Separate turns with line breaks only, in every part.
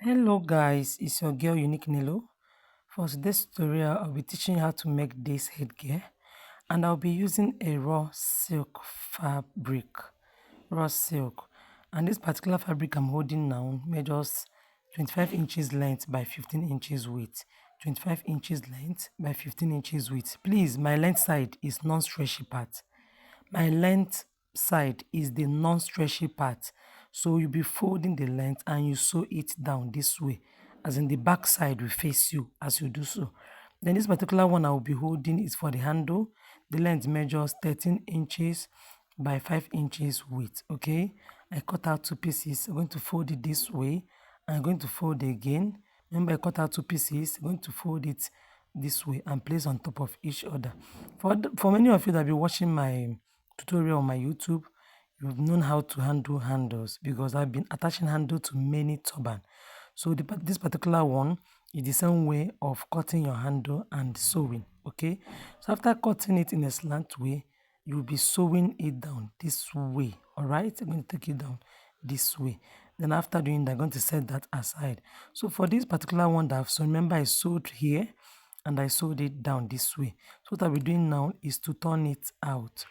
Hello guys, it's your girl Unique Nilo. For today's tutorial, I'll be teaching you how to make this headgear, and I'll be using a raw silk fabric. Raw silk. And this particular fabric I'm holding now measures 25 inches length by 15 inches width. 25 inches length by 15 inches width. Please, my length side is non-stretchy part. My length side is the non-stretchy part. So you'll be folding the length and you sew it down this way, as in the back side will face you as you do so. Then this particular one I will be holding is for the handle. The length measures 13 inches by 5 inches width. Okay, I cut out two pieces. I'm going to fold it this way. I'm going to fold again. Remember, I cut out two pieces. I'm going to fold it this way and place on top of each other. For many of you that be watching my tutorial on my YouTube, you've known how to handle handles because I've been attaching handle to many turban. So this particular one is the same way of cutting your handle and sewing. Okay, so after cutting it in a slant way, you'll be sewing it down this way. All right, I'm going to take it down this way. Then after doing that, I'm going to set that aside. So for this particular one that I've sewn, remember I sewed here and I sewed it down this way. So what I'll be doing now is to turn it out.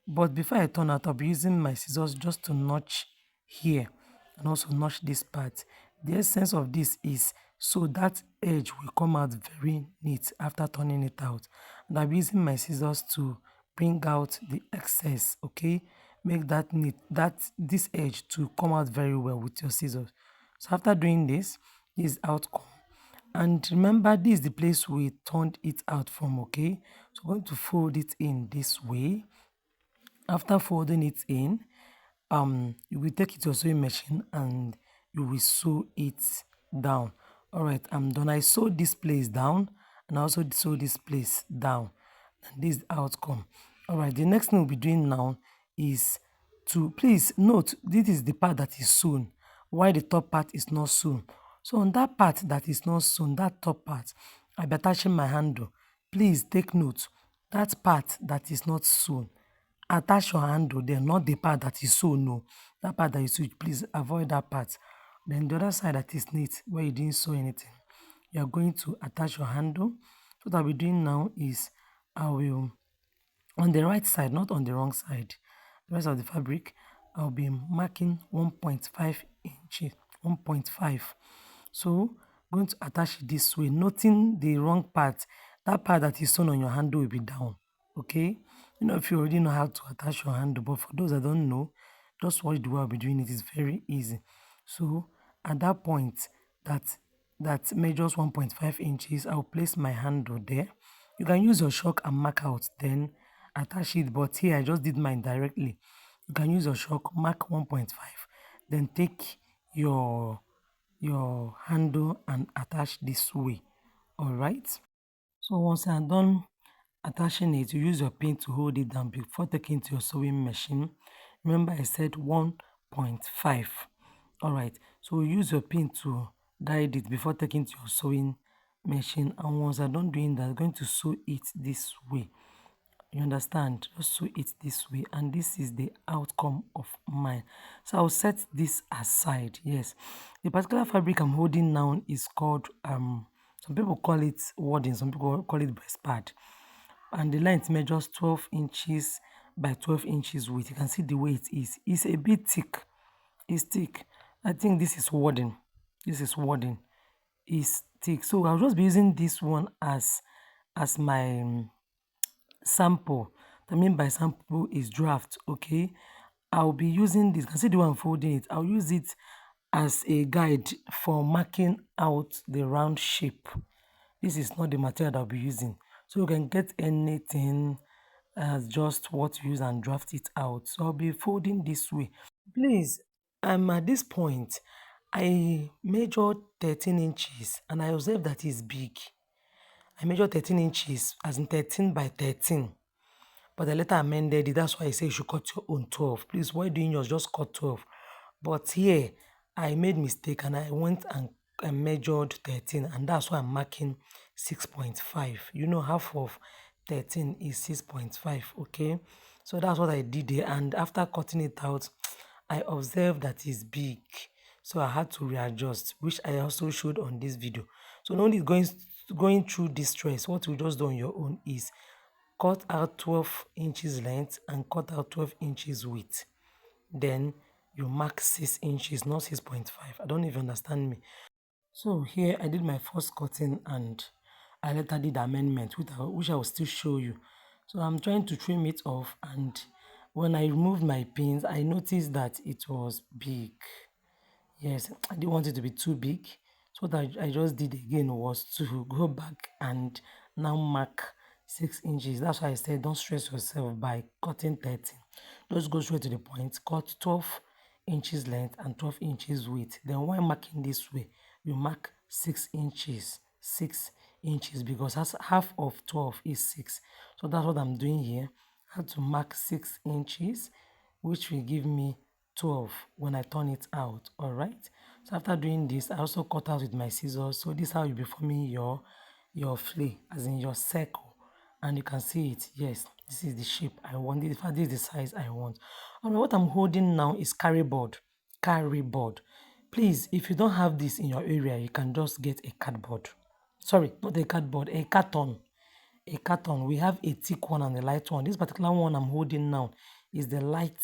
But before I turn out, I'll be using my scissors just to notch here and also notch this part. The essence of this is so that edge will come out very neat after turning it out. And I'll be using my scissors to bring out the excess, okay? Make that neat, this edge to come out very well with your scissors. So after doing this outcome. And remember, this is the place we turned it out from, okay? So I'm going to fold it in this way. After folding it in, you will take it to your sewing machine and you will sew it down. All right, I'm done. I sewed this place down and I also sew this place down. And this is the outcome. All right, the next thing we'll be doing now is to, please note, this is the part that is sewn, while the top part is not sewn. So on that part that is not sewn, that top part, I'll be attaching my handle. Please take note, that part that is not sewn, attach your handle there, not the part that is sewn. No, that part that is sewn, please avoid that part. Then the other side that is neat, where you didn't sew anything, you are going to attach your handle. So what I'll be doing now is I will, on the right side, not on the wrong side, the rest of the fabric, I'll be marking 1.5 inches, 1.5. So I'm going to attach it this way, noting the wrong part. That part that is sewn on your handle will be down. Okay, you know, if you already know how to attach your handle, but for those that don't know, just watch the way I'll be doing it. It's very easy. So at that point that measures 1.5 inches, I'll place my handle there. You can use your chalk and mark out, then attach it, but here I just did mine directly. You can use your chalk, mark 1.5, then take your handle and attach this way. All right, so once I'm done attaching it, you use your pin to hold it down before taking it to your sewing machine. Remember I said 1.5. All right, so use your pin to guide it before taking it to your sewing machine. And once I'm done doing that, I'm going to sew it this way. You understand? Just sew it this way, and this is the outcome of mine. So I'll set this aside. Yes, the particular fabric I'm holding now is called some people call it wadding, some people call it breast pad, and the length measures 12 inches by 12 inches width. You can see the way it is. It's a bit thick. It's thick. I think this is wadding. This is wadding. It's thick. So I'll just be using this one as my sample. What I mean by sample is draft. Okay, I'll be using this. You can see the one I'm folding it. I'll use it as a guide for marking out the round shape. This is not the material that I'll be using, so you can get anything as just what you use and draft it out. So I'll be folding this way. Please, at this point I measured 13 inches and I observed that it's big. I measured 13 inches as in 13 by 13, but I later amended it. That's why I say you should cut your own 12. Please, while doing yours, just cut 12. But here I made mistake and I went and measured 13, and that's why I'm marking 6.5. You know, half of 13 is 6.5. Okay, so that's what I did there. And after cutting it out, I observed that it's big. so I had to readjust, which I also showed on this video. So no need going through this stress. What you just do on your own is cut out 12 inches length and cut out 12 inches width. Then you mark 6 inches, not 6.5. I don't even understand me. So here I did my first cutting and I later did amendment, which I will still show you. So I'm trying to trim it off, and when I removed my pins, I noticed that it was big. Yes, I didn't want it to be too big. So what I just did again was to go back and now mark 6 inches. That's why I said don't stress yourself by cutting 13. Just go straight to the point. Cut 12 inches length and 12 inches width. Then when marking this way, you mark 6 inches. 6 inches, because half of 12 is 6. So that's what I'm doing here. I had to mark 6 inches, which will give me 12 when I turn it out. All right, so after doing this, I also cut out with my scissors. So this is how you'll be forming your flay, as in your circle, and you can see it. Yes, this is the shape I want. In fact, this is the size I want. All right, what I'm holding now is carry board. Carry board. Please, if you don't have this in your area, you can just get a cardboard. Sorry, not a cardboard, a carton. A carton. We have a thick one and a light one. This particular one I'm holding now is the light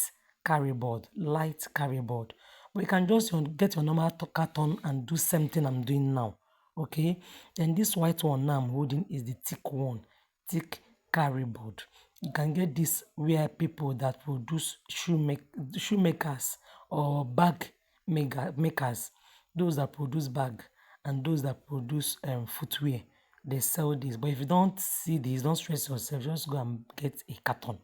carry board. Light carry board. But you can just get your normal carton and do same thing I'm doing now. Okay. Then this white one now I'm holding is the thick one. Thick carry board. You can get this where people that produce shoemakers or bag makers, those that produce bag and those that produce footwear, they sell this. But if you don't see this, don't stress yourself, just go and get a carton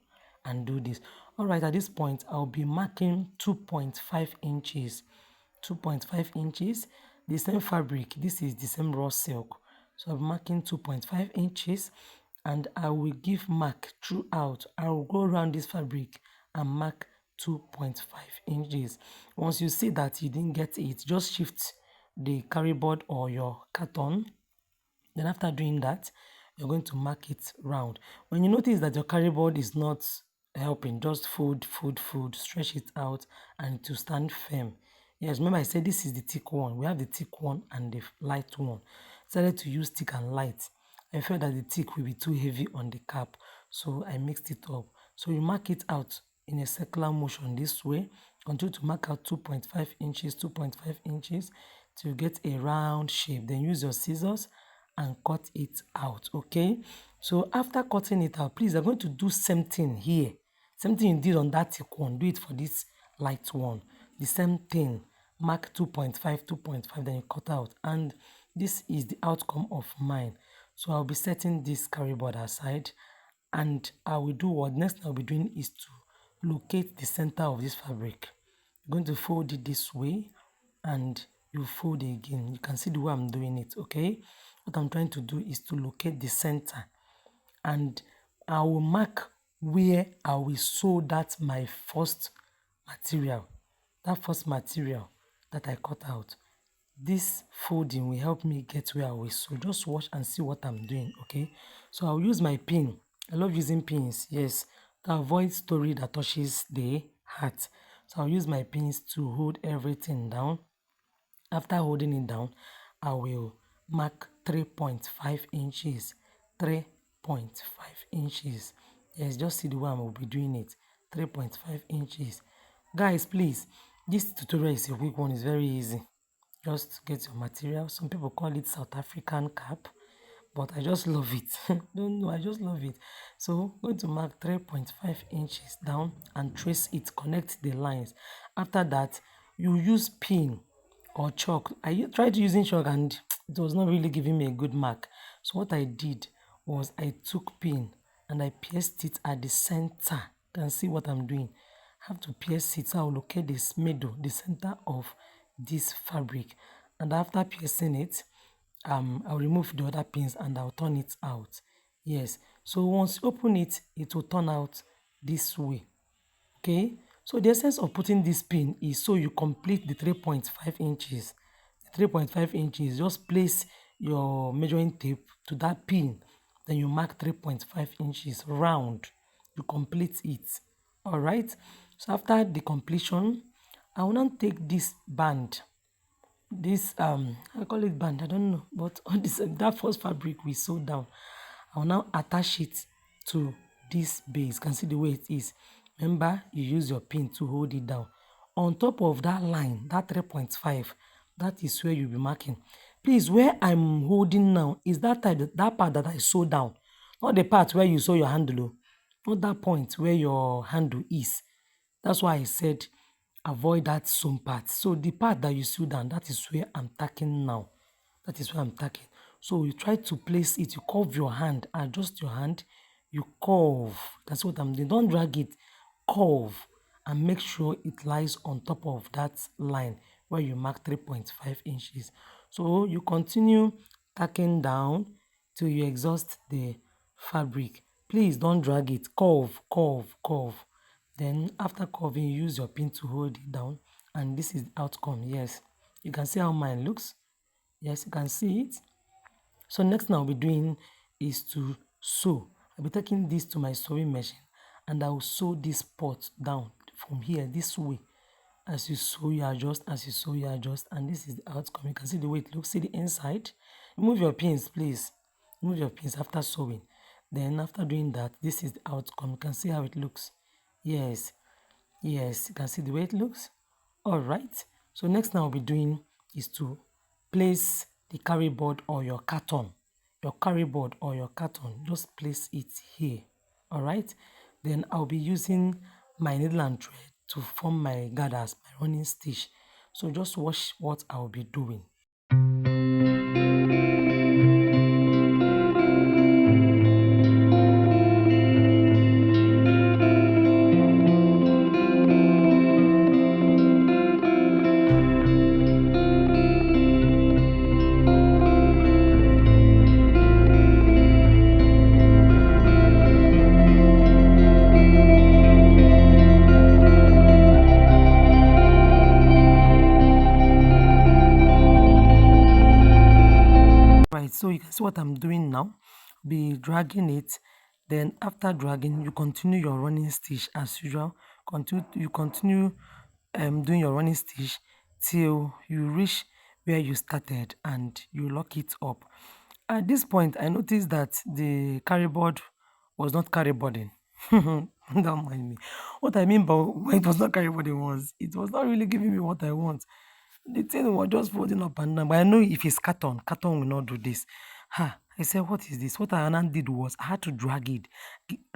and do this. All right, at this point I'll be marking 2.5 inches. 2.5 inches, the same fabric. This is the same raw silk, so I'm marking 2.5 inches, and I will give mark throughout. I will go around this fabric and mark 2.5 inches. Once you see that you didn't get it, just shift the carry board or your carton. Then after doing that, you're going to mark it round. When you notice that your carry board is not helping, just fold, stretch it out, and to stand firm. Yes, remember I said this is the thick one. We have the thick one and the light one. Decided to use thick and light. I felt that the thick will be too heavy on the cap, so I mixed it up. So you mark it out in a circular motion this way. Continue to mark out 2.5 inches, 2.5 inches to get a round shape. Then use your scissors and cut it out. Okay, so after cutting it out, please, I'm going to do same thing here. Same thing you did on that thick one, do it for this light one. The same thing, mark 2.5, 2.5, then you cut out. And this is the outcome of mine. So I'll be setting this carry board aside, and I will do what next I'll be doing is to locate the center of this fabric. I'm going to fold it this way, and you fold it again. You can see the way I'm doing it. Okay, what I'm trying to do is to locate the center, and I will mark where I will sew that my first material, that I cut out. This folding will help me get where I will sew. Just watch and see what I'm doing. Okay, so I'll use my pin. I love using pins, yes, to avoid story that touches the heart. So I'll use my pins to hold everything down. After holding it down, I will mark 3.5 inches. 3.5 inches. Yes, just see the way I will be doing it. 3.5 inches. Guys, please, this tutorial is a quick one. It's very easy. Just get your material. Some people call it South African cap, but I just love it. Don't know, I just love it. So I'm going to mark 3.5 inches down and trace it, connect the lines. After that, you use pin or chalk. I tried using chalk and it was not really giving me a good mark. So what I did was I took pin and I pierced it at the center. You can see what I'm doing. I have to pierce it, so I'll locate this middle, the center of this fabric. And after piercing it, I'll remove the other pins and I'll turn it out. Yes, so once you open it, it will turn out this way. Okay, so the essence of putting this pin is so you complete the 3.5 inches. The 3.5 inches, just place your measuring tape to that pin, then you mark 3.5 inches round. You complete it. All right, so after the completion, I will now take this band. this I call it band, I don't know, but on this that first fabric we sewed down, I'll now attach it to this base. You can see the way it is. Remember, you use your pin to hold it down. On top of that line, that 3.5, that is where you'll be marking. Please, where I'm holding now is that part that I sew down, not the part where you sew your handle, not that point where your handle is. That's why I said avoid that sewn part. So the part that you sew down, that is where I'm tacking now. That is where I'm tacking. So you try to place it, you curve your hand, adjust your hand, you curve. That's what I'm doing. Don't drag it, curve, and make sure it lies on top of that line where you mark 3.5 inches. So you continue tacking down till you exhaust the fabric. Please don't drag it, curve, curve, curve. Then after curving, you use your pin to hold it down, and this is the outcome. Yes, you can see how mine looks. Yes, you can see it. So next thing I'll be doing is to sew. I'll be taking this to my sewing machine, and I will sew this part down from here this way. As you sew, you adjust. As you sew, you adjust, and this is the outcome. You can see the way it looks. See the inside. Remove your pins, please. Remove your pins after sewing. Then after doing that, this is the outcome. You can see how it looks. Yes, yes, you can see the way it looks. All right. So next thing I'll be doing is to place the carry board or your carton. Your carry board or your carton, just place it here. All right. Then I'll be using my needle and thread to form my gathers, my running stitch. So just watch what I'll be doing. Right, so you can see what I'm doing now. Be dragging it. Then after dragging, you continue your running stitch as usual. You continue doing your running stitch till you reach where you started and you lock it up. At this point, I noticed that the carry board was not carry boarding. Don't mind me. What I mean by when it was not carry boarding was it was not really giving me what I want. The thing was just folding up and down. But I know if it's carton will not do this. Ha! I said, what is this? What I now did was I had to drag it.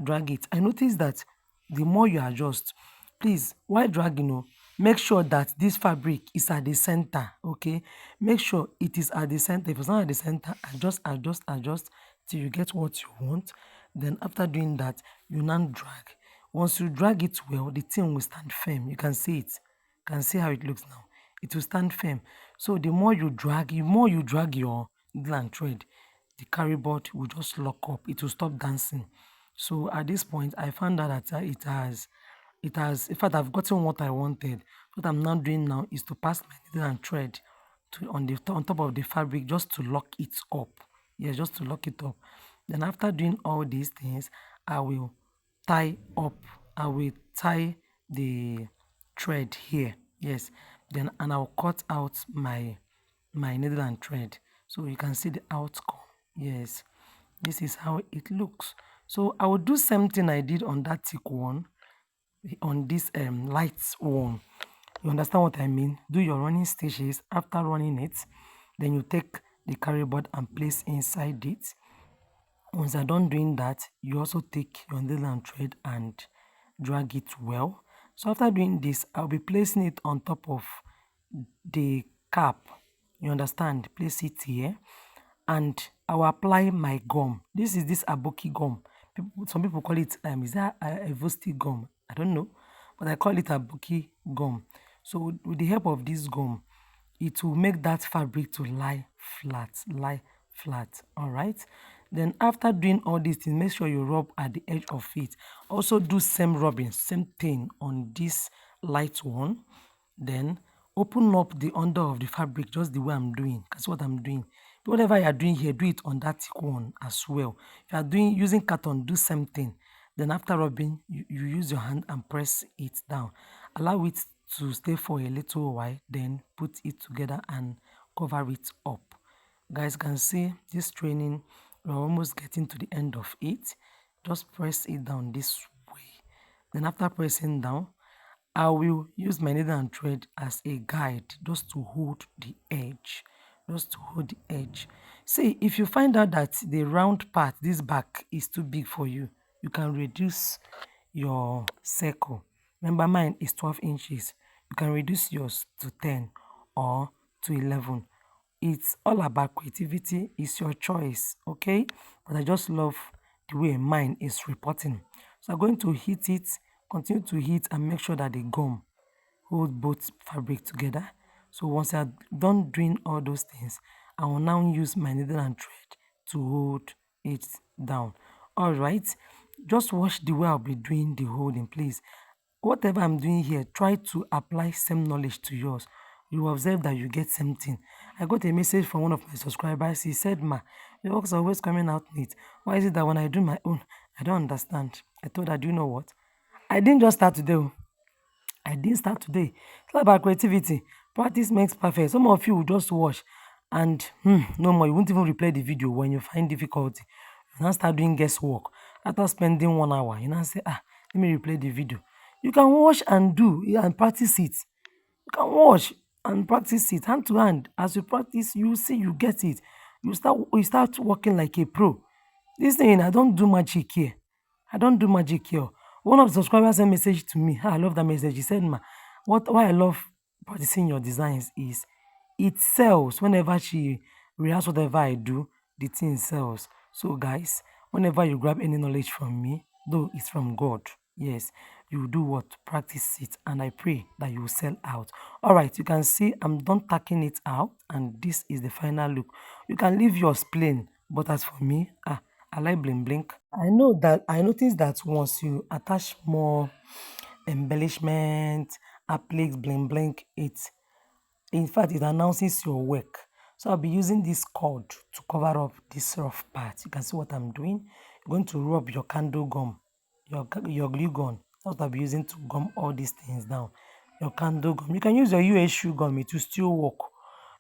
Drag it. I noticed that the more you adjust, please, while dragging, make sure that this fabric is at the center. Okay? Make sure it is at the center. If it's not at the center, adjust till you get what you want. Then after doing that, you now drag. Once you drag it well, the thing will stand firm. You can see it. You can see how it looks now. It will stand firm. So the more you drag your needle and thread, the carry board will just lock up. It will stop dancing. So at this point, I found out that in fact, I've gotten what I wanted. What I'm now doing now is to pass my needle and thread on top of the fabric just to lock it up. Yes, just to lock it up. Then after doing all these things, I will tie up. I will tie the thread here. Yes, then and I'll cut out my needle and thread so you can see the outcome. Yes, this is how it looks. So I will do something I did on that thick one, on this light one. You understand what I mean? Do your running stitches. After running it, then you take the carry board and place inside it. Once you're done doing that, you also take your needle and thread and drag it well. So after doing this, I'll be placing it on top of the cap. You understand? Place it here, and I will apply my gum. This is this aboki gum. Some people call it is that a Vosti gum? I don't know, but I call it aboki gum. So with the help of this gum, it will make that fabric to lie flat. All right. Then after doing all these things, make sure you rub at the edge of it. Also do same rubbing, same thing on this light one. Then open up the under of the fabric just the way I'm doing. That's what I'm doing. Whatever you are doing here, do it on that thick one as well. If you are using carton, do same thing. Then after rubbing, you use your hand and press it down. Allow it to stay for a little while, then put it together and cover it up. Guys, can see this training, we're almost getting to the end of it. Just press it down this way. Then after pressing down, I will use my needle and thread as a guide just to hold the edge. Just to hold the edge. See, if you find out that the round part, this back, is too big for you, you can reduce your circle. Remember, mine is 12 inches. You can reduce yours to 10 or to 11. It's all about creativity. It's your choice, okay? But I just love the way mine is reporting. So I'm going to heat it, continue to heat, and make sure that the gum hold both fabric together. So once I'm done doing all those things, I will now use my needle and thread to hold it down. All right, just watch the way I'll be doing the holding, please. Whatever I'm doing here, try to apply same knowledge to yours. You will observe that you get something. I got a message from one of my subscribers. He said, "Ma, your works are always coming out neat. Why is it that when I do my own, I don't understand?" I told her, "Do you know what? I didn't just start today. I didn't start today. It's all about creativity. Practice makes perfect. Some of you will just watch and no more. You won't even replay the video when you find difficulty. You now start doing guesswork. After spending 1 hour, you now say, let me replay the video. You can watch and do and practice it. You can watch and practice it hand to hand. As you practice, you see you get it. You start working like a pro. This thing, I don't do magic here. I don't do magic here. One of the subscribers sent a message to me. I love that message. He said, "Ma, why I love practicing your designs is it sells whenever she reacts whatever I do, the thing sells." So guys, whenever you grab any knowledge from me, though it's from God, yes, you do what? Practice it, and I pray that you will sell out. All right, you can see I'm done tacking it out, and this is the final look. You can leave yours plain, but as for me, I like bling bling. I noticed that once you attach more embellishment, appliques, bling bling, in fact, it announces your work. So I'll be using this cord to cover up this rough part. You can see what I'm doing. You're going to rub your candle gum, your glue gun. That's what I'll be using to gum all these things down. Your candle gum. You can use your US shoe gum, it will still work.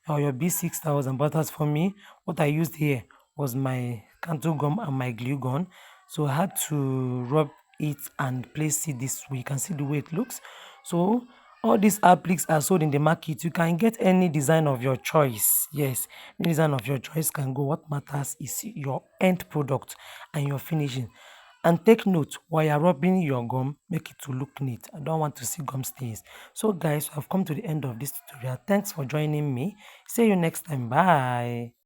Or your B6000. But as for me, what I used here was my candle gum and my glue gun. So I had to rub it and place it this way. You can see the way it looks. So all these appliques are sold in the market. You can get any design of your choice. Yes, any design of your choice can go. What matters is your end product and your finishing. And take note, while you're rubbing your gum, make it to look neat. I don't want to see gum stains. So guys, I've come to the end of this tutorial. Thanks for joining me. See you next time. Bye.